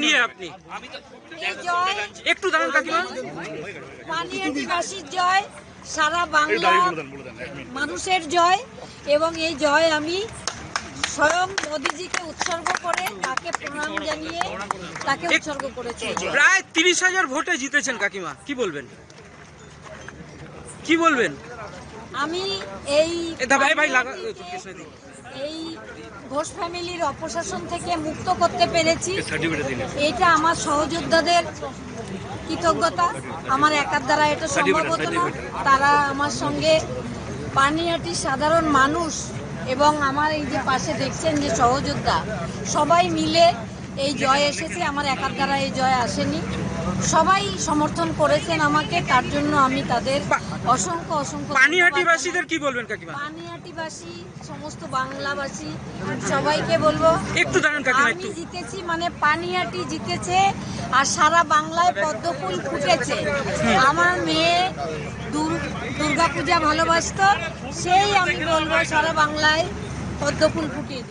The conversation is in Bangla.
নিয়ে আপনি এই জয় একটু দাঁড়ান কাকিমা। পানিহাটিবাসীর জয়, সারা বাংলা মানুষের জয়, এবং এই জয় আমি স্বয়ং মোদিজিকে উৎসর্গ করে তাকে প্রণাম জানিয়ে তাকে উৎসর্গ করেছি। প্রায় 30,000 ভোটে জিতেছেন কাকিমা, কি বলবেন? কি বলবেন? আমি এই এই ঘোষ ফ্যামিলির অপশাসন থেকে মুক্ত করতে পেরেছি, এটা আমার সহযোদ্ধাদের কৃতজ্ঞতা। আমার একার দ্বারা এটা সম্ভব হতো না। তারা আমার সঙ্গে পানিহাটির সাধারণ মানুষ এবং আমার এই যে পাশে দেখছেন যে সহযোদ্ধা, সবাই মিলে এই জয় এসেছে। আমার একার দ্বারা এই জয় আসেনি, সবাই সমর্থন করেছেন আমাকে, তার জন্য আমি তাদের অসংখ্য অসংখ্য। পানিহাটিবাসীদের কি বলবেন কাকিমা? পানিহাটিবাসী, সমস্ত বাংলাবাসী সবাইকে বলবো একটু দাঁড়ান কাকিমা। আমি জিতেছি মানে পানিহাটি জিতেছে, আর সারা বাংলায় পদ্মফুল ফুটেছে। আমার মেয়ে দুর্গাপূজা ভালোবাসতো, সেই আমি বলবো সারা বাংলায় পদ্মফুল ফুটিয়ে দিই।